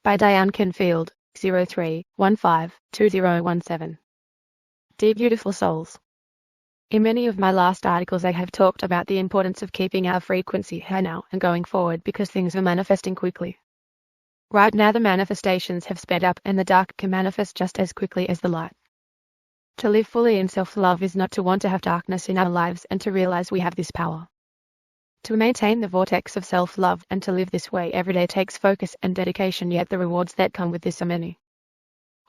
by Diane Canfield, 03-15-2017. Dear beautiful souls. In many of my last articles I have talked about the importance of keeping our frequency high now and going forward because things are manifesting quickly. Right now the manifestations have sped up and the dark can manifest just as quickly as the light. To live fully in self-love is not to want to have darkness in our lives and to realize we have this power. To maintain the vortex of self-love and to live this way every day takes focus and dedication, yet the rewards that come with this are many.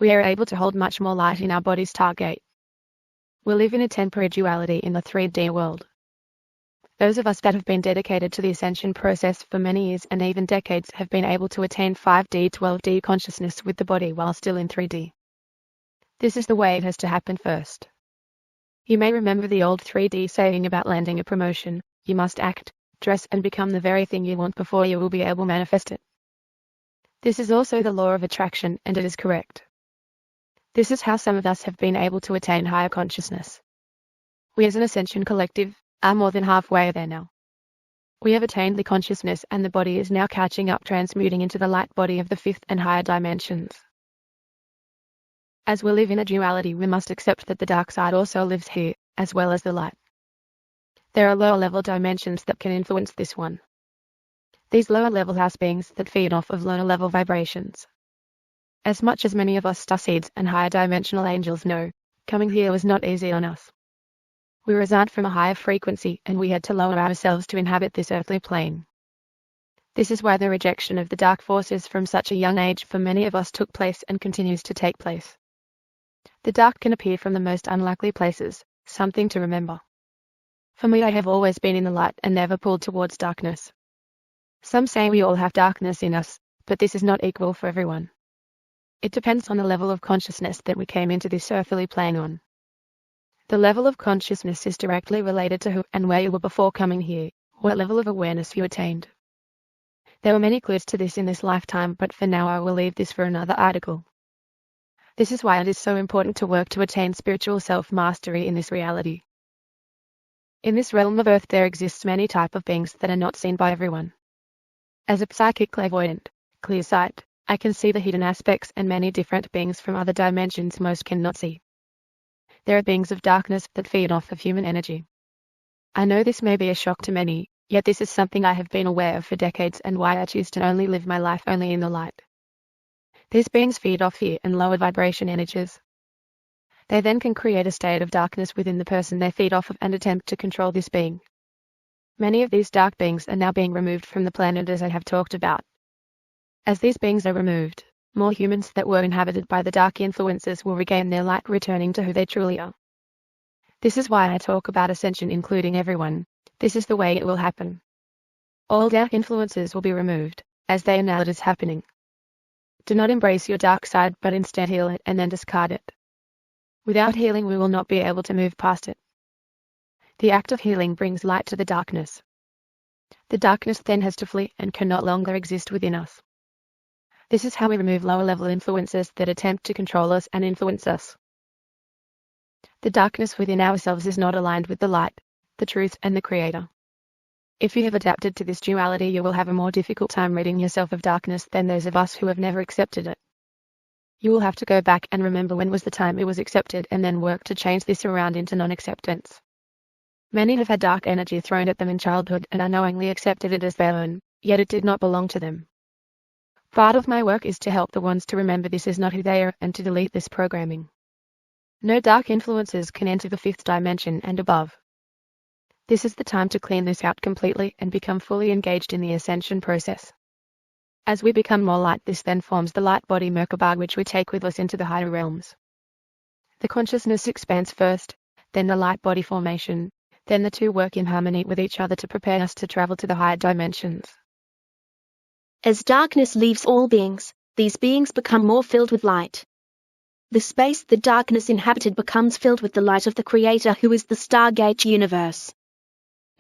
We are able to hold much more light in our body's target. We live in a temporary duality in the 3D world. Those of us that have been dedicated to the Ascension process for many years and even decades have been able to attain 5D, 12D consciousness with the body while still in 3D. This is the way it has to happen first. You may remember the old 3D saying about landing a promotion: you must act, dress and become the very thing you want before you will be able to manifest it. This is also the law of attraction, and it is correct. This is how some of us have been able to attain higher consciousness. We as an Ascension collective are more than halfway there now. We have attained the consciousness and the body is now catching up, transmuting into the light body of the 5th and higher dimensions. As we live in a duality, we must accept that the dark side also lives here, as well as the light. There are lower level dimensions that can influence this one. These lower level house beings that feed off of lower level vibrations. As much as many of us star seeds and higher dimensional angels know, coming here was not easy on us. We reside from a higher frequency and we had to lower ourselves to inhabit this earthly plane. This is why the rejection of the dark forces from such a young age for many of us took place and continues to take place. The dark can appear from the most unlikely places, something to remember. For me, I have always been in the light and never pulled towards darkness. Some say we all have darkness in us, but this is not equal for everyone. It depends on the level of consciousness that we came into this earthly plane on. The level of consciousness is directly related to who and where you were before coming here, what level of awareness you attained. There were many clues to this in this lifetime, but for now I will leave this for another article. This is why it is so important to work to attain spiritual self-mastery in this reality. In this realm of earth there exists many types of beings that are not seen by everyone. As a psychic clairvoyant, clear sight, I can see the hidden aspects and many different beings from other dimensions most cannot see. There are beings of darkness that feed off of human energy. I know this may be a shock to many, yet this is something I have been aware of for decades and why I choose to only live my life only in the light. These beings feed off fear and lower vibration energies. They then can create a state of darkness within the person they feed off of and attempt to control this being. Many of these dark beings are now being removed from the planet, as I have talked about. As these beings are removed, more humans that were inhabited by the dark influences will regain their light, returning to who they truly are. This is why I talk about Ascension, including everyone. This is the way it will happen. All dark influences will be removed, as they are now it is happening. Do not embrace your dark side, but instead heal it and then discard it. Without healing we will not be able to move past it. The act of healing brings light to the darkness. The darkness then has to flee and can no longer exist within us. This is how we remove lower level influences that attempt to control us and influence us. The darkness within ourselves is not aligned with the light, the truth and the Creator. If you have adapted to this duality, you will have a more difficult time ridding yourself of darkness than those of us who have never accepted it. You will have to go back and remember when was the time it was accepted and then work to change this around into non-acceptance. Many have had dark energy thrown at them in childhood and unknowingly accepted it as their own, yet it did not belong to them. Part of my work is to help the ones to remember this is not who they are and to delete this programming. No dark influences can enter the 5th dimension and above. This is the time to clean this out completely and become fully engaged in the Ascension process. As we become more light, this then forms the light body Merkaba, which we take with us into the higher realms. The consciousness expands first, then the light body formation, then the two work in harmony with each other to prepare us to travel to the higher dimensions. As darkness leaves all beings, these beings become more filled with light. The space the darkness inhabited becomes filled with the light of the Creator, who is the Stargate universe.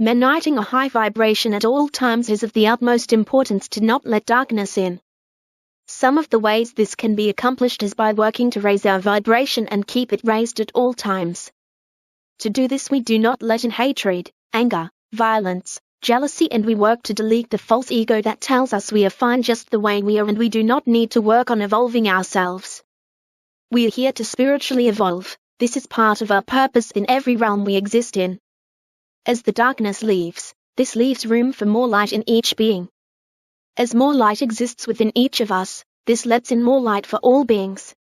Maintaining a high vibration at all times is of the utmost importance to not let darkness in. Some of the ways this can be accomplished is by working to raise our vibration and keep it raised at all times. To do this we do not let in hatred, anger, violence, jealousy, and we work to delete the false ego that tells us we are fine just the way we are and we do not need to work on evolving ourselves. We are here to spiritually evolve. This is part of our purpose in every realm we exist in. As the darkness leaves, this leaves room for more light in each being. As more light exists within each of us, this lets in more light for all beings.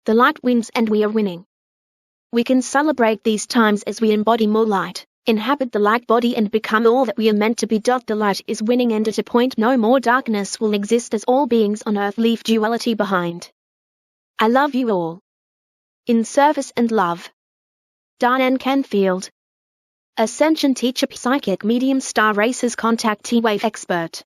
The light wins and we are winning. We can celebrate these times as we embody more light, inhabit the light body and become all that we are meant to be. The light is winning, and at a point no more darkness will exist as all beings on earth leave duality behind. I love you all. In service and love. Diane Canfield. Ascension teacher, psychic medium, star races, contact T-Wave expert.